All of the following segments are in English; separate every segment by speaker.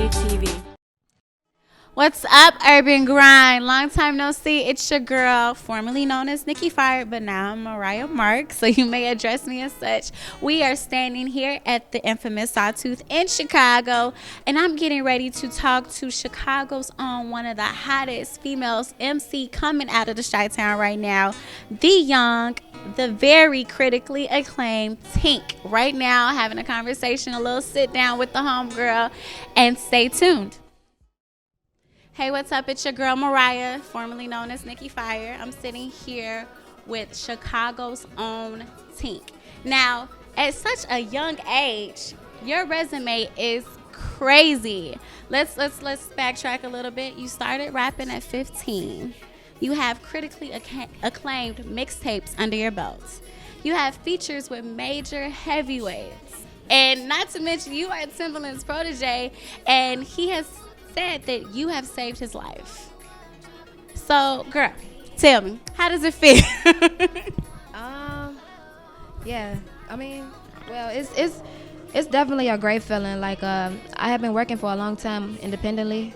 Speaker 1: UrbanGrindTV.
Speaker 2: What's up, Urban Grind? Long time no see. It's your girl, formerly known as Nikki Fire, but now I'm Mariah Mark, so you may address me as such. We are standing here at the infamous Sawtooth in Chicago, and I'm getting ready to talk to Chicago's own one of the hottest females MC coming out of the Chi-Town right now, the young, the very critically acclaimed Tink. Right now, having a conversation, a little sit down with the homegirl, and stay tuned. Hey, what's up? It's your girl Mariah, formerly known as Nikki Fire. I'm sitting here with Chicago's own Tink. Now, at such a young age, your resume is crazy. Let's backtrack a little bit. You started rapping at 15. You have critically acclaimed mixtapes under your belt. You have features with major heavyweights. And not to mention, you are Timbaland's protege, and he has said that you have saved his life. So, girl, tell me, how does it feel?
Speaker 3: Yeah, I mean, well, it's definitely a great feeling. Like, I have been working for a long time independently,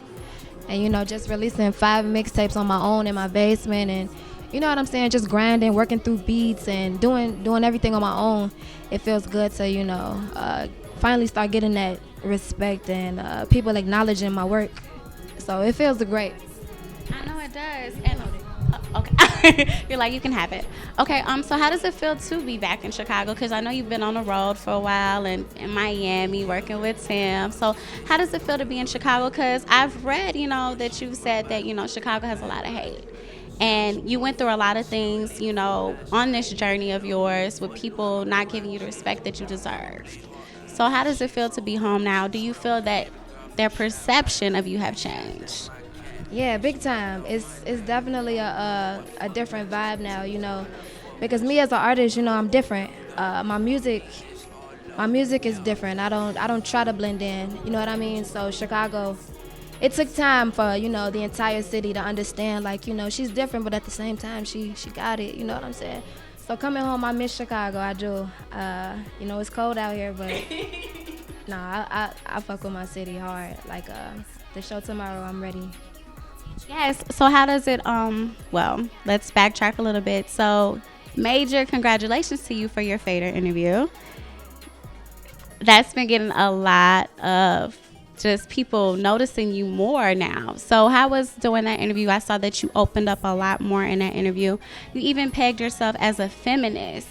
Speaker 3: and just releasing 5 mixtapes on my own in my basement, and you know what I'm saying, just grinding, working through beats, and doing everything on my own. It feels good to finally start getting that respect and people acknowledging my work. So it feels great.
Speaker 2: I know it does. And okay, you're like, you can have it. Okay, so how does it feel to be back in Chicago? Because I know you've been on the road for a while and in Miami working with Tim. So how does it feel to be in Chicago? Because I've read, that you've said that, Chicago has a lot of hate. And you went through a lot of things, on this journey of yours with people not giving you the respect that you deserve. So how does it feel to be home now? Do you feel that their perception of you have changed?
Speaker 3: Yeah, big time. It's definitely a different vibe now, because me as an artist, I'm different. My music is different. I don't try to blend in. You know what I mean? So Chicago, it took time for the entire city to understand. Like, she's different, but at the same time, she got it. You know what I'm saying? So coming home, I miss Chicago. I do. It's cold out here, but I fuck with my city hard. Like the show tomorrow, I'm ready.
Speaker 2: Yes. So how does it? Well, let's backtrack a little bit. So, major congratulations to you for your Fader interview. That's been getting a lot of just people noticing you more now. So how was doing that interview? I saw that you opened up a lot more in that interview. You even pegged yourself as a feminist,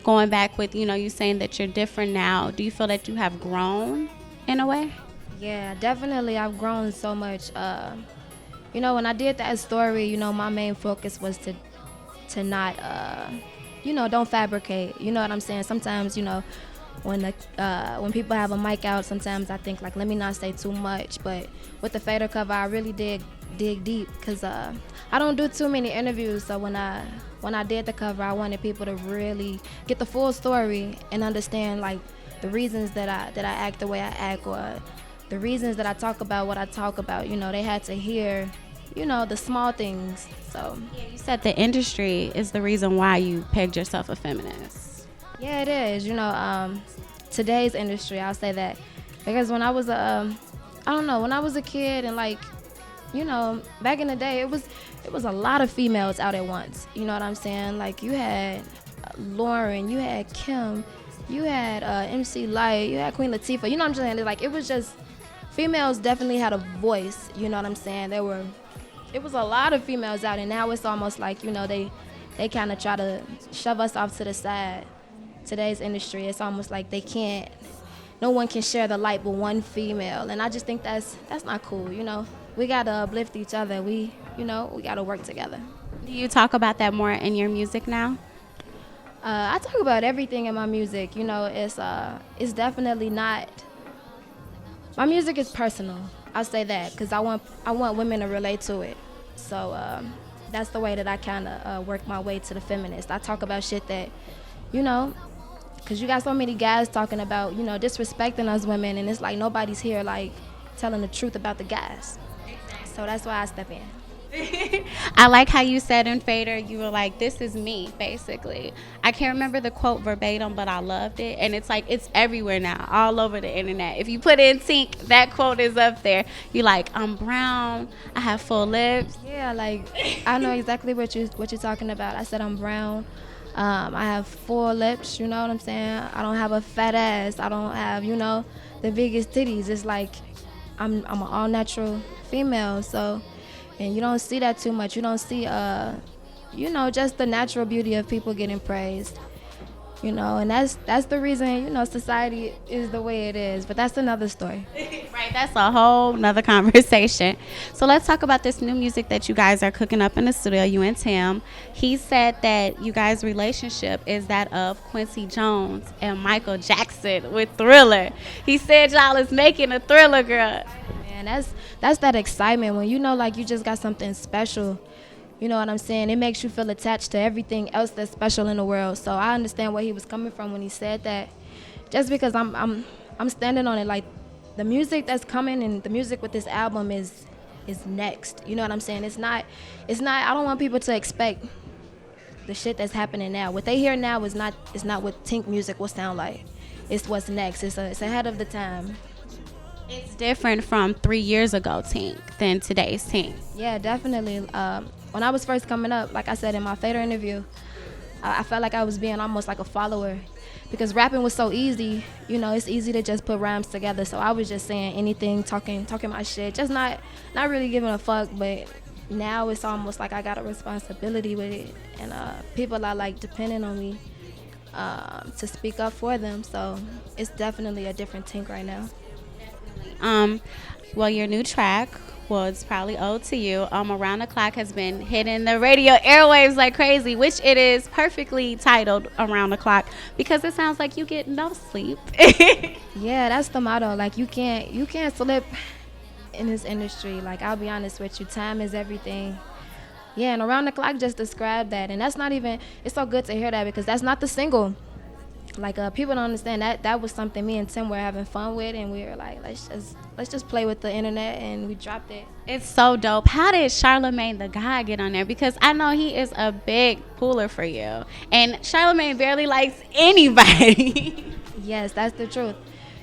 Speaker 2: going back with, you saying that you're different now. Do you feel that you have grown in a way?
Speaker 3: Yeah, definitely. I've grown so much. When I did that story, my main focus was to not, don't fabricate. You know what I'm saying? Sometimes, when people have a mic out, sometimes I think, like, let me not say too much. But with the Fader cover, I really dig deep, because I don't do too many interviews. So when I did the cover, I wanted people to really get the full story and understand, like, the reasons that I act the way I act, or the reasons that I talk about what I talk about. They had to hear, the small things. So
Speaker 2: yeah, you said the industry is the reason why you pegged yourself a feminist.
Speaker 3: Yeah, it is. Today's industry, I'll say that, because when I was when I was a kid, and back in the day, it was a lot of females out at once. You know what I'm saying? Like, you had Lauren, you had Kim, you had MC Light, you had Queen Latifah. You know what I'm saying? Like, it was just, females definitely had a voice. You know what I'm saying? It was a lot of females out, and now it's almost like, they kind of try to shove us off to the side. Today's industry, it's almost like no one can share the light but one female, and I just think that's not cool. We gotta uplift each other. We gotta work together.
Speaker 2: Do you talk about that more in your music now?
Speaker 3: I talk about everything in my music. It's definitely not. My music is personal. I'll say that, because I want women to relate to it. So that's the way that I kind of work my way to the feminist. I talk about shit that, because you got so many guys talking about, disrespecting us women, and it's like nobody's here, like, telling the truth about the guys. So that's why I step in.
Speaker 2: I like how you said in Fader, you were like, this is me, basically. I can't remember the quote verbatim, but I loved it. And it's like, it's everywhere now, all over the internet. If you put in Tink, that quote is up there. You like, I'm brown, I have full lips.
Speaker 3: Yeah, like I know exactly what you're talking about. I said I'm brown. I have full lips. You know what I'm saying? I don't have a fat ass. I don't have the biggest titties. It's like I'm an all natural female. So, and you don't see that too much. You don't see just the natural beauty of people getting praised. And that's the reason society is the way it is. But that's another story.
Speaker 2: Right, that's a whole nother conversation. So let's talk about this new music that you guys are cooking up in the studio, you and Tim. He said that you guys' relationship is that of Quincy Jones and Michael Jackson with Thriller. He said y'all is making a Thriller, girl.
Speaker 3: Man, that's that excitement when like you just got something special. You know what I'm saying? It makes you feel attached to everything else that's special in the world. So I understand where he was coming from when he said that. Just because I'm standing on it, like the music that's coming and the music with this album is next. You know what I'm saying? It's not I don't want people to expect the shit that's happening now. What they hear now is not what Tink music will sound like. It's what's next. It's ahead of the time.
Speaker 2: It's different from 3 years ago Tink than today's Tink.
Speaker 3: Yeah, definitely. When I was first coming up, like I said in my Fader interview, I felt like I was being almost like a follower because rapping was so easy. It's easy to just put rhymes together. So I was just saying anything, talking my shit, just not really giving a fuck. But now it's almost like I got a responsibility with it, and people are like depending on me to speak up for them. So it's definitely a different Tink right now.
Speaker 2: Well, your new track, well, it's probably owed to you. Around the Clock has been hitting the radio airwaves like crazy, which it is perfectly titled Around the Clock because it sounds like you get no sleep.
Speaker 3: Yeah, that's the motto. Like you can't slip in this industry. Like I'll be honest with you, time is everything. Yeah, and Around the Clock just described that, and that's not even. It's so good to hear that because that's not the single. Like people don't understand that was something me and Tim were having fun with, and we were like, let's just play with the internet, and we dropped it.
Speaker 2: It's so dope. How did Charlamagne the God get on there? Because I know he is a big pooler for you, and Charlamagne barely likes anybody.
Speaker 3: Yes, that's the truth.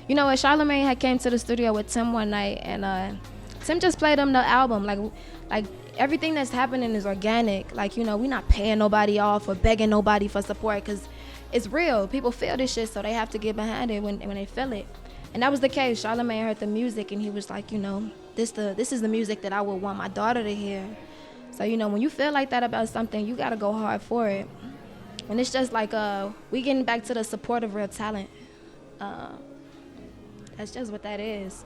Speaker 3: When Charlamagne had came to the studio with Tim one night, and Tim just played him the album, like everything that's happening is organic. Like we're not paying nobody off or begging nobody for support because it's real. People feel this shit, so they have to get behind it when they feel it. And that was the case. Charlamagne heard the music, and he was like, this is the music that I would want my daughter to hear. So, when you feel like that about something, you got to go hard for it. And it's just like we getting back to the support of real talent. That's just what that is.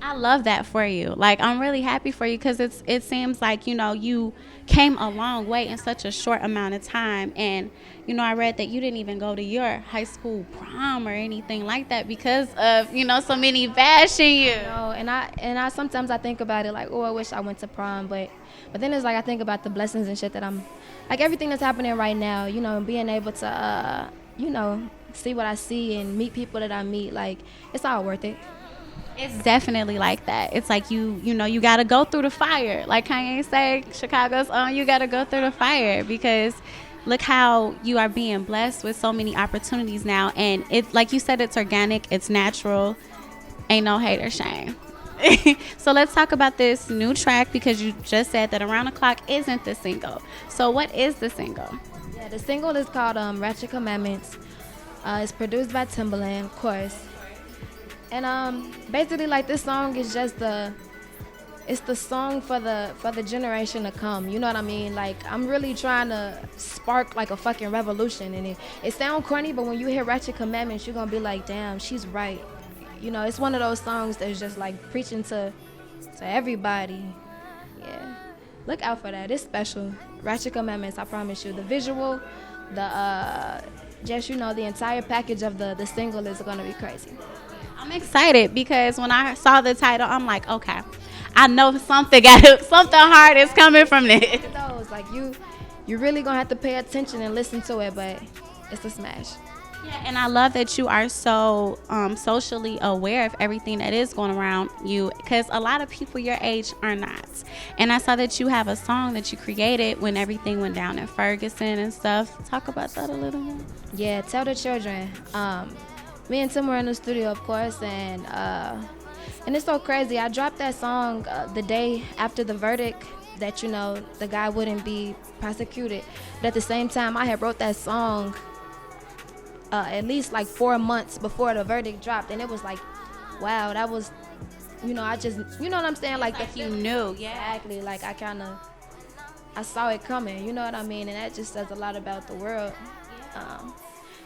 Speaker 2: I love that for you. Like, I'm really happy for you because it seems like, you came a long way in such a short amount of time. And, I read that you didn't even go to your high school prom or anything like that because of, so many bashing you.
Speaker 3: And I sometimes I think about it like, oh, I wish I went to prom. But then it's like I think about the blessings and shit that I'm, like everything that's happening right now, being able to, see what I see and meet people that I meet, like, it's all worth it.
Speaker 2: It's definitely like that. It's like you got to go through the fire. Like Kanye say, Chicago's on, you got to go through the fire because look how you are being blessed with so many opportunities now. And it's like you said, it's organic, it's natural, ain't no hate or shame. So let's talk about this new track because you just said that Around the Clock isn't the single. So what is the single?
Speaker 3: Yeah, the single is called Ratchet Commandments. It's produced by Timbaland, of course. And basically, like, this song is just it's the song for the generation to come. You know what I mean? Like, I'm really trying to spark like a fucking revolution. And it sounds corny, but when you hear Ratchet Commandments, you're gonna be like, damn, she's right. It's one of those songs that's just like preaching to everybody. Yeah, look out for that. It's special. Ratchet Commandments, I promise you. The visual, the the entire package of the single is gonna be crazy.
Speaker 2: I'm excited because when I saw the title, I'm like, okay, I know something hard is coming from this.
Speaker 3: Like you really gonna have to pay attention and listen to it, but it's a smash.
Speaker 2: Yeah, and I love that you are so socially aware of everything that is going around you because a lot of people your age are not. And I saw that you have a song that you created when everything went down in Ferguson and stuff. Talk about that a little bit.
Speaker 3: Yeah, tell the children. Me and Tim were in the studio, of course, and it's so crazy. I dropped that song the day after the verdict that the guy wouldn't be prosecuted. But at the same time, I had wrote that song at least like 4 months before the verdict dropped, and it was like, wow, that was, I just, what I'm saying, like
Speaker 2: Like you knew, yeah.
Speaker 3: exactly, like I saw it coming, you know what I mean, and that just says a lot about the world. Um,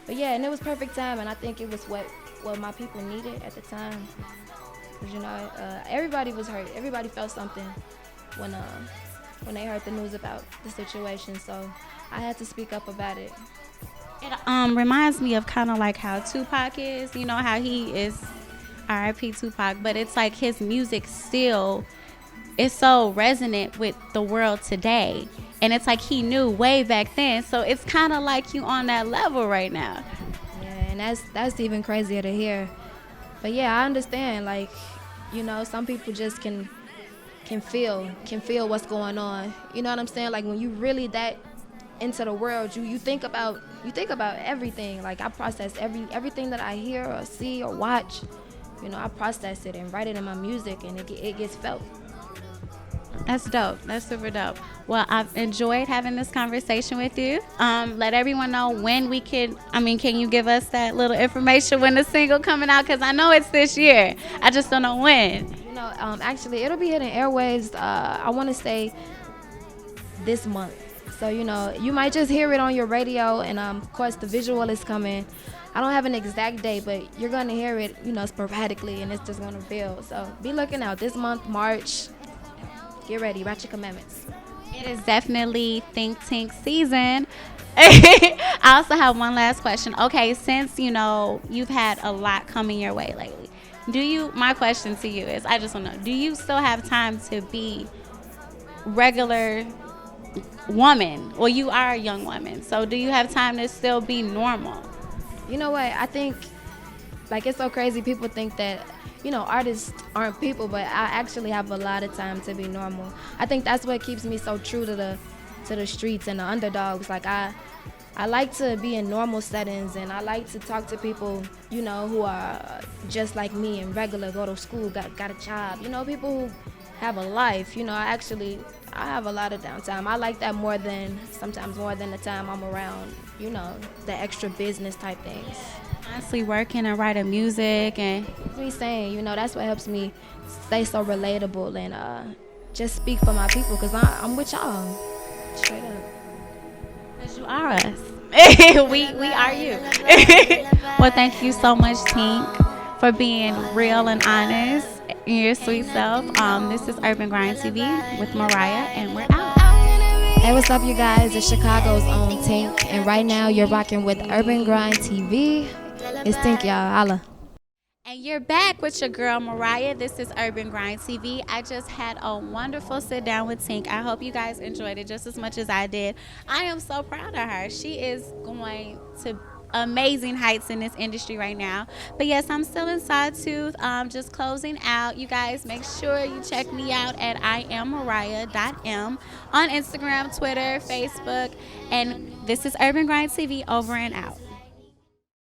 Speaker 3: but yeah, and it was perfect time, and I think it was what my people needed at the time. 'Cause, everybody was hurt. Everybody felt something when they heard the news about the situation. So I had to speak up about it.
Speaker 2: It reminds me of kind of like how Tupac is. You know how he is R.I.P. Tupac, but it's like his music still is so resonant with the world today, and it's like he knew way back then. So it's kind of like you on that level right now.
Speaker 3: Yeah, and that's even crazier to hear. But yeah, I understand. Like, some people just can feel what's going on. You know what I'm saying? Like when you really that into the world, you think about everything. Like I process everything that I hear or see or watch. I process it and write it in my music, and it gets felt.
Speaker 2: That's dope. That's super dope. Well, I've enjoyed having this conversation with you. Let everyone know when we can. I mean, can you give us that little information when the single coming out? Because I know it's this year. I just don't know when.
Speaker 3: Actually, it'll be hitting airwaves. I want to say this month. So you might just hear it on your radio, and of course the visual is coming. I don't have an exact date, but you're gonna hear it, sporadically, and it's just gonna build. So be looking out this month, March. Get ready, write your commandments.
Speaker 2: It is definitely Tink season. I also have one last question. Okay, since you've had a lot coming your way lately, my question to you is, I just want to know, do you still have time to be regular woman? Well, you are a young woman, so do you have time to still be normal?
Speaker 3: You know what? I think, like, it's so crazy. People think that artists aren't people, but I actually have a lot of time to be normal. I think that's what keeps me so true to the streets and the underdogs. Like I like to be in normal settings, and I like to talk to people, who are just like me and regular, go to school, got a job. People who have a life. I have a lot of downtime. I like that sometimes more than the time I'm around, the extra business type things.
Speaker 2: Constantly working and writing music and
Speaker 3: What he's saying, that's what helps me stay so relatable and just speak for my people, because I'm with y'all, straight up.
Speaker 2: because you are us. we are you. Well, thank you so much, Tink, for being real and honest in your sweet self. This is Urban Grind TV with Mariah, and we're out.
Speaker 3: Hey, what's up, you guys? It's Chicago's own Tink, and right now you're rocking with Urban Grind TV. It's Tink, y'all. Holla.
Speaker 2: And you're back with your girl Mariah. This is Urban Grind TV. I just had a wonderful sit down with Tink. I hope you guys enjoyed it just as much as I did. I am so proud of her. She is going to amazing heights in this industry right now. But yes, I'm still in Sawtooth. Just closing out. You guys make sure you check me out at IamMariah.m on Instagram, Twitter, Facebook. And this is Urban Grind TV, over and out.